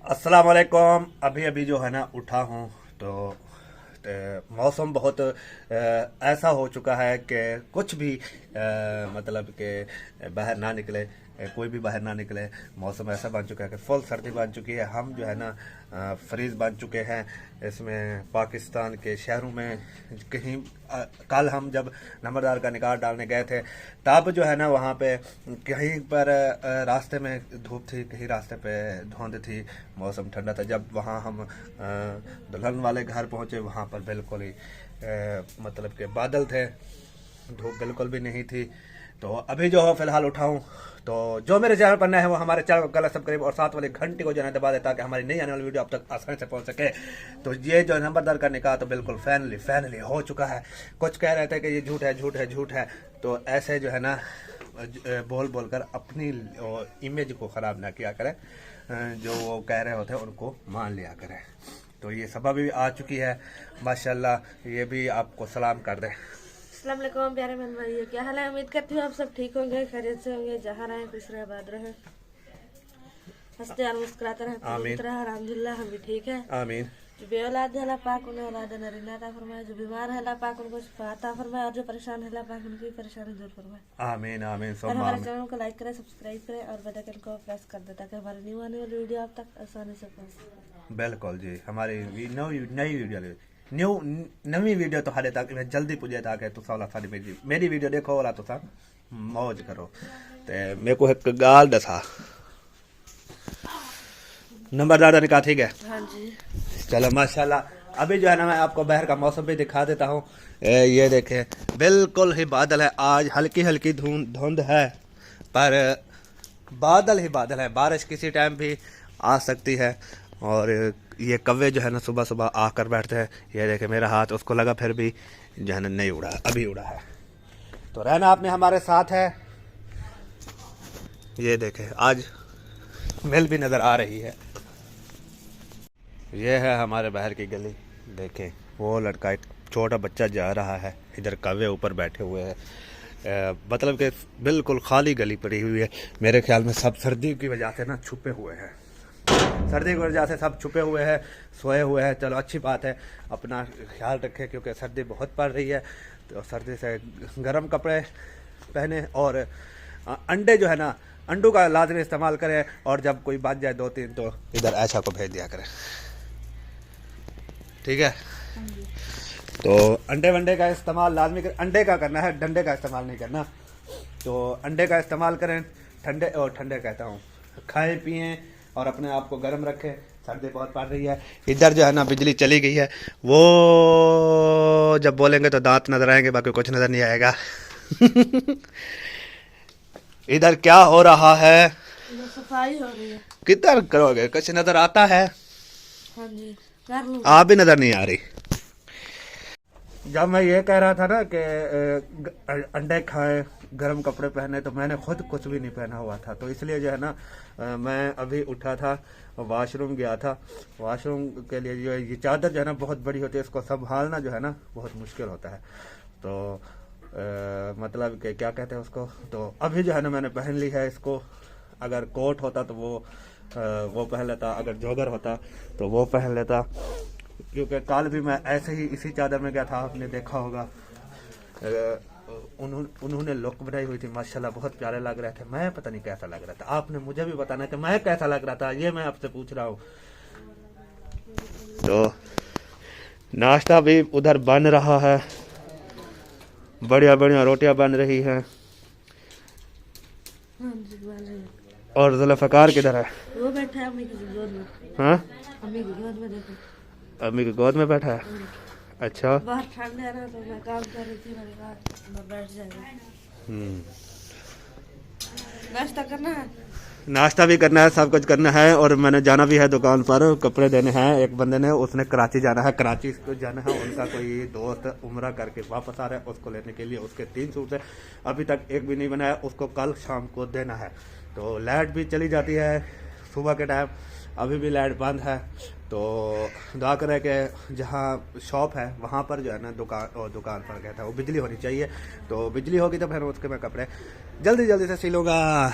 अस्सलाम वालेकुम। अभी अभी जो है ना उठा हूँ तो मौसम बहुत ऐसा हो चुका है कि कुछ भी मतलब कि बाहर ना निकले, कोई भी बाहर ना निकले। मौसम ऐसा बन चुका है कि फुल सर्दी बन चुकी है। हम जो है ना फ्रीज बन चुके हैं इसमें पाकिस्तान के शहरों में। कहीं कल हम जब नंबरदार का निकाह डालने गए थे तब जो है ना वहाँ पे कहीं पर रास्ते में धूप थी, कहीं रास्ते पे धुंध थी, मौसम ठंडा था। जब वहाँ हम दुल्हन वाले घर पहुँचे वहाँ पर बिल्कुल ही मतलब के बादल थे, धूप बिल्कुल भी नहीं थी। तो अभी जो है फिलहाल उठा हूँ, तो जो मेरे चैनल पर नए है वो हमारे चैनल को गलत सब्सक्राइब और साथ वाले घंटे को जो है दबा दे ताकि हमारी नई आने वाली वीडियो आप तक आसानी से पहुंच सके। तो ये जो नंबरदार का निकाह तो बिल्कुल फाइनली हो चुका है। कुछ कह रहे थे कि ये झूठ है झूठ है झूठ है, तो ऐसे जो है ना बोल बोल कर अपनी इमेज को ख़राब ना किया करें। जो वो कह रहे होते हैं उनको मान लिया करें। तो ये सबब भी आ चुकी है माशाल्लाह। ये भी आपको सलाम कर दे। अस्सलाम वालेकुम प्यारे बहन भाइयों, क्या हाल है? उम्मीद करती हूँ आप सब ठीक होंगे, खैरियत से होंगे। जहाँ रहे खुश रहे, आबाद रहे, हंसते और मुस्कुराते रहे, आमीन। अल्हम्दुलिल्लाह हम भी ठीक है। आमीन। जो बेऔलाद है अल्लाह पाक उन्हें औलाद नरीना अता फरमाए, जो बीमार है अल्लाह पाक उनको शिफा अता फरमाए, और जो परेशान है अल्लाह पाक उनकी परेशानी दूर फरमाए। आमीन आमीन और सुम्मा हमारे आमीन। चैनल को लाइक करें, सब्सक्राइब करें और बेल आइकन को प्रेस कर दें ताकि हमारी न्यू आने वाली वीडियो आप तक आसानी से पहुंचे। बिल्कुल जी, हमारी नवी वीडियो तो हाले तक जल्दी पुजे ताकि तुसा वाला सारी मेरी वीडियो देखो वाला तुसा मौज करो। ते मेरे को एक गाल दसा नंबरदार निकाह ठीक है। हाँ जी, चलो माशाल्लाह। अभी जो है ना मैं आपको बाहर का मौसम भी दिखा देता हूँ। ये देखें बिल्कुल ही बादल है, आज हल्की हल्की धुंध है पर बादल ही बादल है। बारिश किसी टाइम भी आ सकती है। और ये कौवे जो है ना सुबह सुबह आकर बैठते हैं। ये देखें मेरा हाथ उसको लगा फिर भी जो है ना नहीं उड़ा, अभी उड़ा है। तो रहना आपने हमारे साथ है। ये देखें आज मिल भी नज़र आ रही है। ये है हमारे बाहर की गली। देखें वो लड़का एक छोटा बच्चा जा रहा है, इधर कौवे ऊपर बैठे हुए हैं। मतलब कि बिल्कुल खाली गली पड़ी हुई है। मेरे ख्याल में सब सर्दी की वजह से ना छुपे हुए हैं, सर्दी की वजह से सब छुपे हुए हैं, सोए हुए हैं। चलो अच्छी बात है, अपना ख्याल रखें क्योंकि सर्दी बहुत पड़ रही है। तो सर्दी से गर्म कपड़े पहने और अंडे जो है ना अंडों का लाजमी इस्तेमाल करें। और जब कोई बात जाए 2-3 तो इधर ऐसा को भेज दिया करें, ठीक है। तो अंडे वंडे का इस्तेमाल लाजमी करें। अंडे का करना है, डंडे का इस्तेमाल नहीं करना। तो अंडे का इस्तेमाल करें, ठंडे कहता हूँ, खाएं पिएं और अपने आप को गर्म रखें। सर्दी बहुत पड़ रही है। इधर जो है ना बिजली चली गई है, वो जब बोलेंगे तो दांत नजर आएंगे, बाकी कुछ नजर नहीं आएगा। इधर क्या हो रहा है? सफाई हो रही है। किधर करोगे, कुछ नजर आता है? हाँ जी, कर लूँ। आप भी नजर नहीं आ रही। जब मैं ये कह रहा था ना कि अंडे खाएं, गर्म कपड़े पहने, तो मैंने खुद कुछ भी नहीं पहना हुआ था। तो इसलिए जो है ना मैं अभी उठा था, वॉशरूम गया था। वॉशरूम के लिए जो ये चादर जो है ना बहुत बड़ी होती है, इसको संभालना जो है ना बहुत मुश्किल होता है। तो मतलब कि क्या कहते हैं उसको। तो अभी जो है ना मैंने पहन ली है इसको। अगर कोट होता तो वो पहन लेता, अगर जॉगर होता तो वो पहन लेता। क्योंकि कल भी मैं ऐसे ही इसी चादर में गया था, आपने देखा होगा। उन्होंने लुक बनाई हुई थी माशाल्लाह, बहुत प्यारे लग रहे थे। मैं पता नहीं कैसा लग रहा था, आपने मुझे भी बताना कि मैं कैसा लग रहा था, ये मैं आपसे पूछ रहा हूँ। तो नाश्ता भी उधर बन रहा है, बढ़िया बढ़िया रोटियां बन रही हैं। हाँ जी, बन रही है। और जुल्फ़कार किधर है? वो बैठा है अम्मी की गोद में। हाँ, अम्मी की गोद में देखो। अम्मी की गोद में बैठा है। अच्छा। बाहर ठंड है ना, तो मैं काम कर रही थी, मैंने कहा मैं बैठ जाएगा। नाश्ता करना है, नाश्ता भी करना है, सब कुछ करना है। और मैंने जाना भी है दुकान पर, कपड़े देने हैं। एक बंदे ने, उसने कराची जाना है, कराची को जाना है। उनका कोई दोस्त उम्रा करके वापस आ रहा है, उसको लेने के लिए उसके 3 सूट है, अभी तक एक भी नहीं बनाया। उसको कल शाम को देना है। तो लाइट भी चली जाती है सुबह के टाइम, अभी भी लाइट बंद है। तो दुआ करें कि जहाँ शॉप है वहाँ पर जो है ना दुकान पर गया था, वो बिजली होनी चाहिए। तो बिजली होगी तो फिर उसके मैं कपड़े जल्दी जल्दी से सिलूँगा।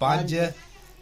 5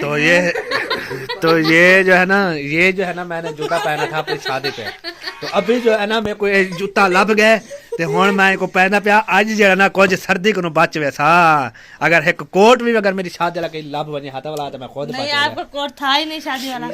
तो ये जो है ना मैंने जूता पहना था अपनी शादी पे, तो अभी जो है ना मेरे को ये जूता लब गए ते हुण मैं इनको पहना पिया अज जो ना कुछ सर्दी को बच वैसा। अगर एक कोट भी अगर मेरी शादी वाला कहीं लब बने हाथ वाला तो मैं खुद नहीं, आपका कोट था ही नहीं शादी वाला।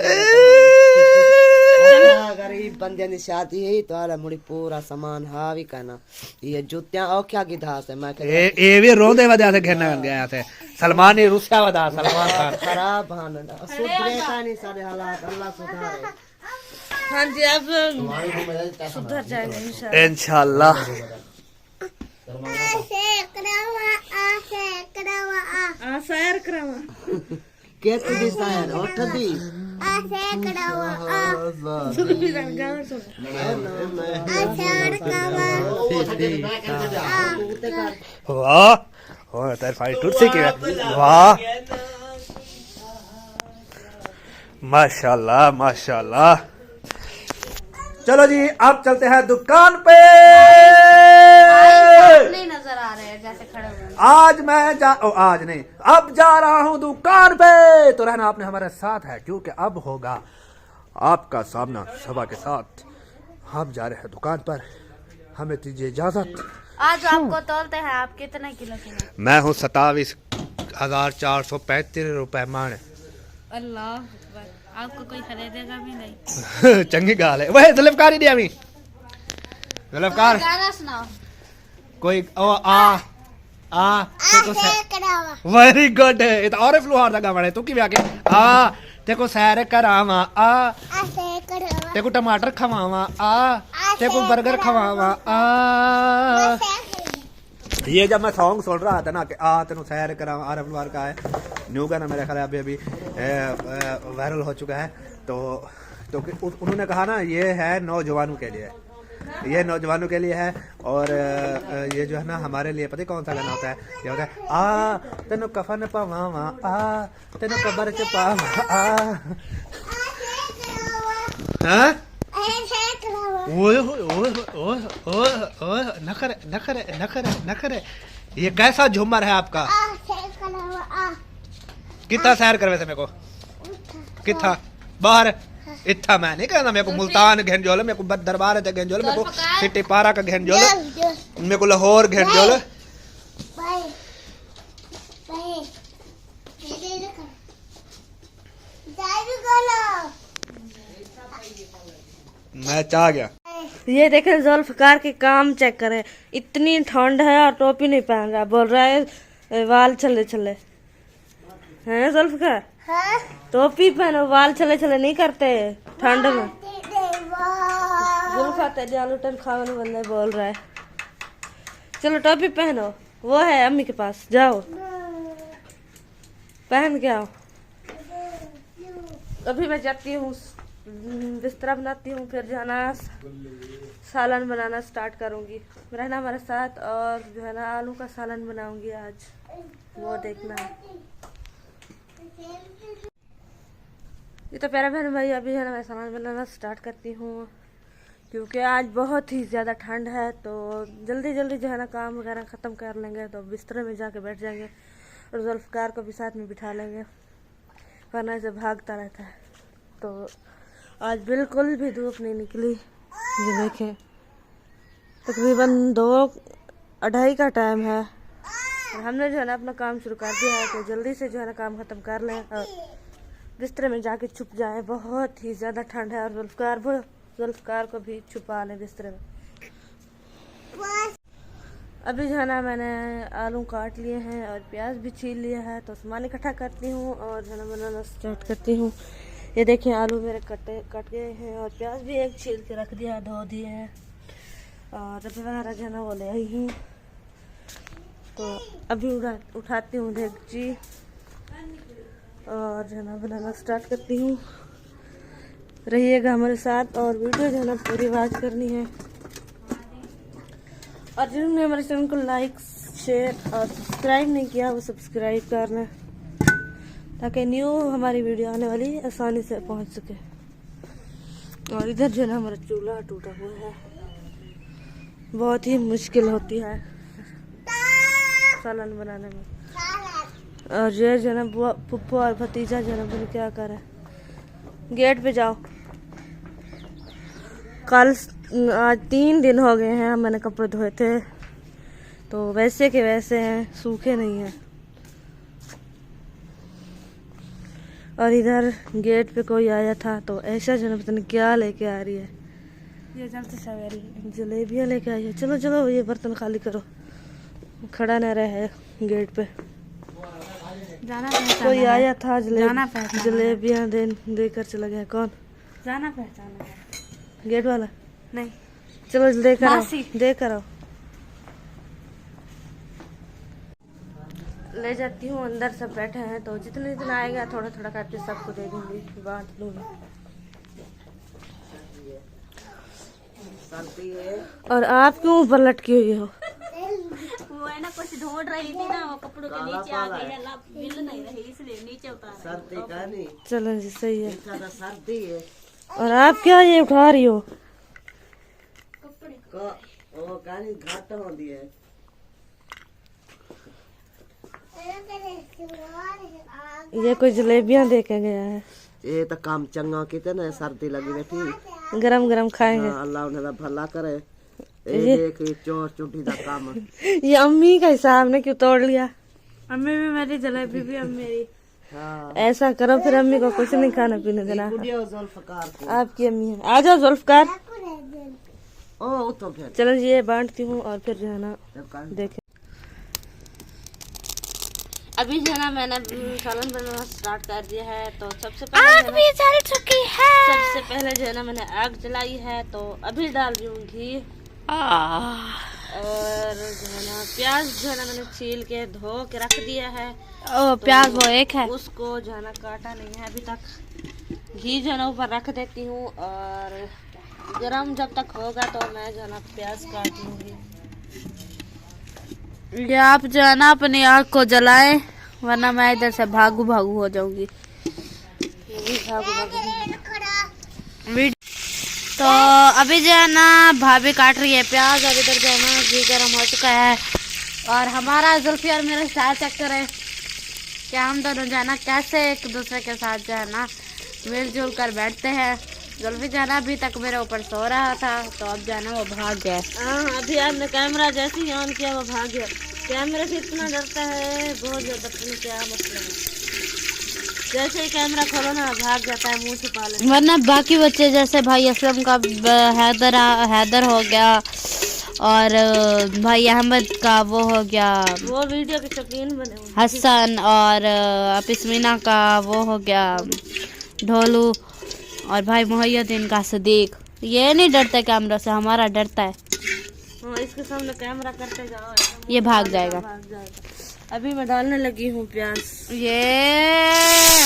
गरीब बंदे ने शादी है तो आला मुड़ी पूरा सामान हावी कहना ये जूतियां और क्या की धास है मैं ये भी रोंदे वजह से घेरने बन गया थे सलमान ही रुसिया वदा सलमान खान खराब भानडा सुधरे का नहीं सारे हालात अल्लाह सुधारे। हाँ जी, अब सुधर जाएंगे इंशाल्लाह। सैर करावा के तुझे सायर उठ दी वाह हो तेरे फाइट टूट सी की वाह माशाल्लाह माशाल्लाह। चलो जी अब चलते हैं दुकान पे। नहीं नजर आ रहे हैं जैसे खड़े हुए। आज नहीं अब जा रहा हूँ दुकान पे, तो रहना आपने हमारे साथ है क्योंकि अब होगा आपका सामना सभा के साथ। हम जा रहे हैं दुकान पर, हमें दीजिए इजाजत। आज आपको तोलते हैं, आप कितने किलो के? मैं हूँ 27,435 रुपए मान। अल्लाह अकबर, आपको कोई खरीदेगा भी नहीं। चंगी गाल है वह ज़ुल्फ़कार ही दिया मी ज़ुल्फ़कार गाना सुनाओ कोई ओ आ वेरी गुड। ये तो और फ्लोहार दा गाना है तू की आके आ तेको सैर करावा आ तेको टमाटर खवावा आ तेको बर्गर खवावा आ। ये जब मैं सॉन्ग सुन रहा था ना कि आ तेनू सैर करावा आर फ्लोहार का है न्यू गाना मेरा ख्याल है अभी वायरल हो चुका है। तो उन्होंने कहा ना ये है नौजवानों के लिए, ये नौजवानों के लिए है। और ये जो है ना हमारे लिए पता कौन सा गाना होता है, ये होता है आ तेनो कफन पावा आ तेनो कबर च पावा आ। हाँ ओए ओए ओए ओए ओए नखरे नखरे नखरे नखरे। ये कैसा झूमर है आपका? कितना सैर करवे थे मेरे को कितना बाहर इतना मैं नहीं कहना मेरे को मुल्तान घेंजोल मेरे को बद दरबार है घेंजोल मेरे को सिटी पारा का घेंजोल मेरे को लाहौर घेंजोल। मैं चाह गया। ये देखें ज़ुल्फ़कार के काम चेक करें, इतनी ठंड है और टोपी नहीं पहन रहा, बोल रहा है वाल चले चले हैं। ज़ुल्फ़कार टोपी पहनो, वाल चले चले नहीं करते ठंड में। जुल्फा तेजालुटन खावन बंदे बोल रहा है। चलो टोपी पहनो, वो है अम्मी के पास, जाओ पहन के आओ। अभी मैं जाती हूँ बिस्तरा बनाती हूँ, फिर जाना सालन बनाना स्टार्ट करूँगी। रहना हमारे साथ, और जो है ना आलू का सालन बनाऊँगी आज, वो देखना है। ये तो प्यारा बहन भाई अभी है ना मैं सालन बनाना स्टार्ट करती हूँ क्योंकि आज बहुत ही ज़्यादा ठंड है। तो जल्दी जल्दी जो है ना काम वगैरह ख़त्म कर लेंगे तो बिस्तरे में जाके बैठ जाएंगे और ज़ुल्फ़कार को भी साथ में बिठा लेंगे, वरना ऐसे भागता रहता है। तो आज बिल्कुल भी धूप नहीं निकली, ये देखें तकरीबन 2-2:30 का टाइम है और हमने जो है ना अपना काम शुरू कर दिया है। तो जल्दी से जो है ना काम ख़त्म कर लें और बिस्तरे में जाके छुप जाए। बहुत ही ज़्यादा ठंड है और ज़ुल्फ़कार को भी छुपा लें बिस्तरे में। अभी जो है ना मैंने आलू काट लिए हैं और प्याज भी छील लिया है, तो सामान इकट्ठा करती हूँ और जो है ना बनाना स्टार्ट करती हूँ। ये देखें आलू मेरे कट गए हैं और प्याज भी एक छील के रख दिया है, धो दिए हैं और अभी वगैरह जो है ना वो ले आई हूँ। तो अभी उठाती हूँ डेगची और जो है ना बनाना स्टार्ट करती हूँ। रहिएगा हमारे साथ और वीडियो जो है ना पूरी वॉच करनी है। और जिन्होंने हमारे चैनल को लाइक शेयर और सब्सक्राइब नहीं किया वो सब्सक्राइब कर लें ताकि न्यू हमारी वीडियो आने वाली आसानी से पहुंच सके। और इधर जो है ना हमारा चूल्हा टूटा हुआ है, बहुत ही मुश्किल होती है सालन बनाने में। और ये जो है ना पप्पू और भतीजा जो है ना क्या कर रहा है। गेट पे जाओ। कल आज 3 दिन हो गए हैं मैंने कपड़े धोए थे, तो वैसे के वैसे हैं, सूखे नहीं हैं। और इधर गेट पे कोई आया था तो ऐसा जो है पता नहीं क्या लेके आ रही है। ये जल्दी सवेरी जलेबियाँ लेके आई है। चलो चलो ये बर्तन खाली करो, खड़ा न रहे गेट पे। जाना कोई आया था जलेबियाँ देकर चला गया। कौन? जाना पहचाना है। गेट वाला? नहीं, चलो देकर आओ, मासी। देकर आओ। ले जाती हूँ, अंदर सब बैठे हैं तो जितने जितना आएगा थोड़ा थोड़ा करके सबको दे दूंगी, बांट दूंगी। और आप क्यों ऊपर लटकी हुई हो? वो है ना कुछ ढूंढ रही थी ना, वो कपड़ों के नीचे आ गई है, मिल नहीं रही इसलिए नीचे उतार सर्दी का नहीं, चलो जी, सही है। ज्यादा सर्दी है। और आप क्या ये उठा रही हो? वो कहानी घाट होती है। ये कोई जलेबियाँ दे के गया है। ये तो काम चंगा किते ना, सर्दी लगी बैठी। गरम गरम खाएंगे। हाँ, अल्लाह उन्हें भला करे। ये देख ये चोर चुटी का काम। ये अम्मी का हिसाब ने क्यों तोड़ लिया? अम्मी भी मेरी, जलेबी भी अम्मी मेरी। हाँ, ऐसा करो फिर अम्मी को कुछ नहीं खाना पीने देना। गुडिया जुल्फकार को। आपकी अम्मी है। आ जाओ जुल्फकार। ओ तो फिर चलो जी, ये बांटती हूँ और फिर जो है ना देखें। अभी जो है ना मैंने सालन बनाना स्टार्ट कर दिया है। तो सबसे पहले आग भी जल चुकी है। सबसे पहले जो है ना मैंने आग जलाई है, तो अभी डाल रही हूँ घी। और जो है ना प्याज जो है ना मैंने छील के धो के रख दिया है। ओ प्याज वो एक है, उसको जो है ना काटा नहीं है अभी तक। घी जो है ना ऊपर रख देती हूँ और गरम जब तक होगा तो मैं जो है ना प्याज काट लूंगी। ये आप जो है ना अपनी आग को जलाएं, वरना मैं इधर से भागू भागू हो जाऊंगी। तो अभी जो है ना भाभी काट रही है प्याज, और इधर जो है ना घी गर्म हो चुका है। और हमारा जुल्फी और मेरा स्टाइल चेक करें कि हम दोनों जो है ना कैसे एक दूसरे के साथ जो है ना मिलजुल कर बैठते हैं। जुल्फी जो है ना अभी तक मेरे ऊपर सो रहा था, तो अब जो है ना वो भाग गया। हाँ, अभी आपने कैमरा जैसे ही ऑन किया वो भाग गया। कैमरे से इतना डरता है, बहुत ज्यादा, पता नहीं क्या मतलब है। जैसे ही कैमरा खोलो ना भाग जाता है, मुंह छुपा लेता है। वरना बाकी बच्चे जैसे भाई असलम का हैदर हो गया, और भाई अहमद का वो हो गया, वो वीडियो के शौकीन बने हुए। हसन, और पिस्मीना का वो हो गया ढोलू, और भाई मुहैयद्दीन का सदीक। ये नहीं डरता कैमरा से, हमारा डरता है। हाँ, इसके सामने कैमरा करते जाओ, ऐसा ये भाग जाएगा। भाग जाएगा। अभी मैं डालने लगी हूँ प्याज। ये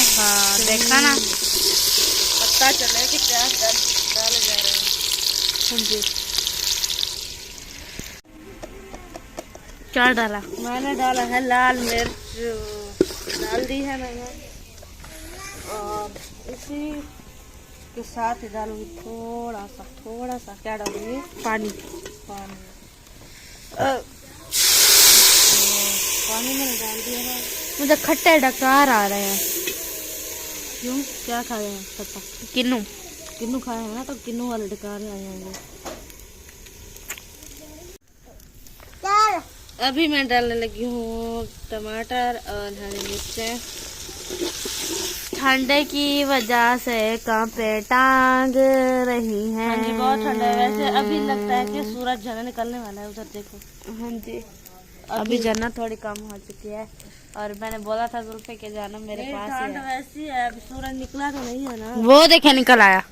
हाँ, देखा ना, पता चले कि प्याज डाले जा रहे हैं। हाँ जी। क्या डाला? मैंने डाला है लाल मिर्च, डाल दी है मैंने। और इसी के साथ ही डालूंगी थोड़ा सा क्या डालूंगी? पानी। पानी मैंने डाल दिया है। मुझे खट्टे डकार आ रहे हैं। क्यों, क्या खाए हैं? पता किन्नू खाए हैं ना, तो किन्नू वाले डकारे आए होंगे। अभी मैं डालने लगी हूँ टमाटर और हरी मिर्चें। ठंडे की वजह से कांपे टांग रही हैं। हाँ जी, बहुत ठंडा है। वैसे अभी लगता है कि सूरज जो है निकलने वाला है, उधर देखो। हाँ जी, अभी जाना थोड़ी कम हो चुकी है, और मैंने बोला था जुल्फे के जाना मेरे पास ही ठंड है। वैसी है, अभी सूरज निकला तो नहीं है ना, वो देखे निकल आया।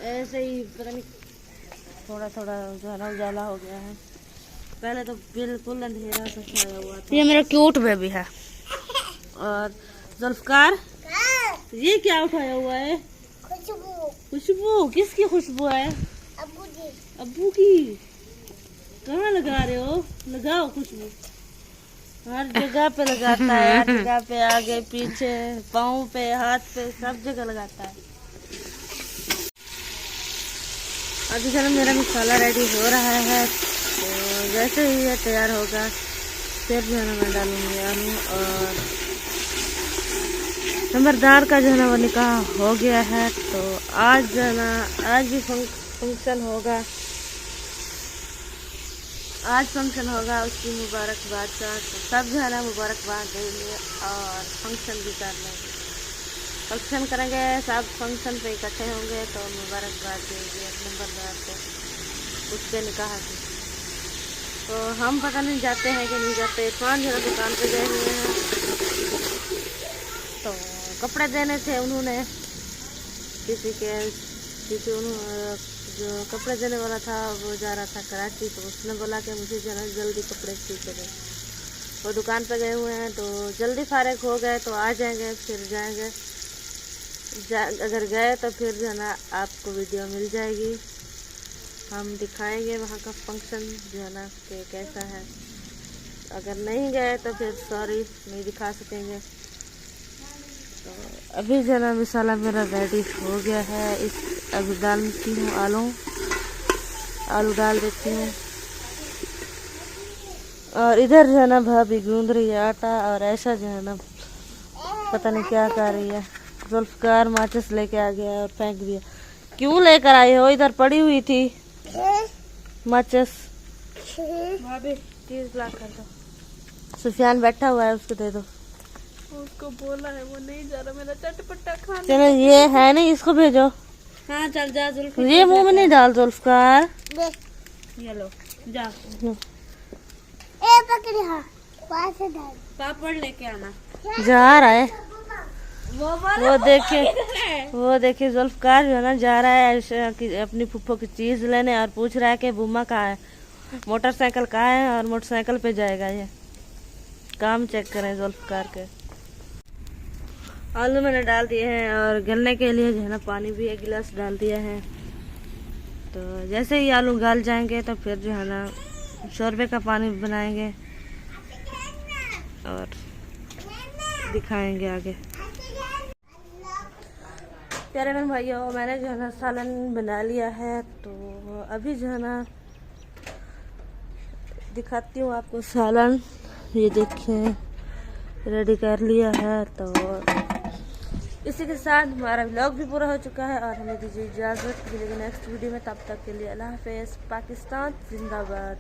ऐसे ही पता नहीं थोड़ा जो है ना उजाला हो गया है। पहले तो बिल्कुल अंधेरा सा छाया हुआ था। ये मेरा क्यूट बेबी है। और जुल्फकार, ये क्या उठाया हुआ है? खुशबू। किसकी खुशबू है? अब्बू की। कहाँ लगा रहे हो? लगाओ खुशबू। हर जगह पे लगाता है, हर जगह पे, आगे पीछे, पाँव पे, हाथ पे, सब जगह लगाता है। अभी चलो मेरा मसाला रेडी हो रहा है, तो जैसे ही ये तैयार होगा फिर जो है ना मैं डालूंगी आलू और नंबरदार का जो है ना वो निकाह हो गया है। तो आज जो है ना आज भी फंक्शन होगा, आज फंक्शन होगा उसकी मुबारकबाद का। तो सब जो है ना मुबारकबाद देंगे और फंक्शन भी कर लेंगे। फंक्शन करेंगे, सब फंक्शन पे इकट्ठे होंगे तो मुबारकबाद देंगे नंबरदार को उसके निकाह की। तो हम पता नहीं जाते हैं कि नहीं जाते। इरफान जो है दुकान पे गए हुए हैं, तो कपड़े देने थे उन्होंने किसी उन्होंने जो कपड़े देने वाला था वो जा रहा था कराची, तो उसने बोला कि मुझे जरा जल्दी कपड़े सी के दे। वो दुकान पे गए हुए हैं, तो जल्दी फारिग हो गए तो आ जाएंगे, फिर जाएंगे। अगर गए तो फिर जो है ना आपको वीडियो मिल जाएगी, हम दिखाएंगे वहाँ का फंक्शन जो है ना कि कैसा है। अगर नहीं गए तो फिर सॉरी, नहीं दिखा सकेंगे। तो अभी जो है ना मसाला मेरा रेडी हो गया है। अभी डालती हूँ आलू डाल देती हूँ। और इधर जो है ना भाभी गूंद रही है आटा, और ऐसा जो है ना पता नहीं क्या कर रही है। जुल्फकार माचिस लेके आ गया और फेंक दिया। क्यों लेकर आई हो? इधर पड़ी हुई थी माचिस। भाभी चीज ला कर दो। सुफियान बैठा हुआ है, उसको दे दो। उसको बोला है वो नहीं जा रहा मेरा चटपटा खाना। चलो ये है नहीं, इसको भेजो। हाँ चल जा जुल्फ, ये मुंह में नहीं डाल जुल्फकार। ये लो जा पापड़ लेके आना। जा रहा है वो देखिए जुल्फकार जो है ना जा रहा है ऐसे कि अपनी फुफ्फो की चीज लेने, और पूछ रहा है कि बुम्मा कहाँ है, मोटरसाइकिल कहाँ है, और मोटरसाइकिल पे जाएगा। ये काम चेक करें जुल्फकार के। आलू मैंने डाल दिए हैं और गलने के लिए जो है ना पानी भी 1 गिलास डाल दिया है। तो जैसे ही आलू गल जाएंगे तो फिर जो है ना शोरबे का पानी बनाएंगे और दिखाएंगे आगे। प्यारे बहन भाइयों, मैंने जो है ना सालन बना लिया है। तो अभी जो है ना दिखाती हूँ आपको सालन। ये देखिए रेडी कर लिया है। तो इसी के साथ हमारा व्लॉग भी पूरा हो चुका है और हमें दीजिए इजाज़त। मिलेगी नेक्स्ट वीडियो में, तब तक के लिए अल्लाह हाफ़िज़। पाकिस्तान जिंदाबाद।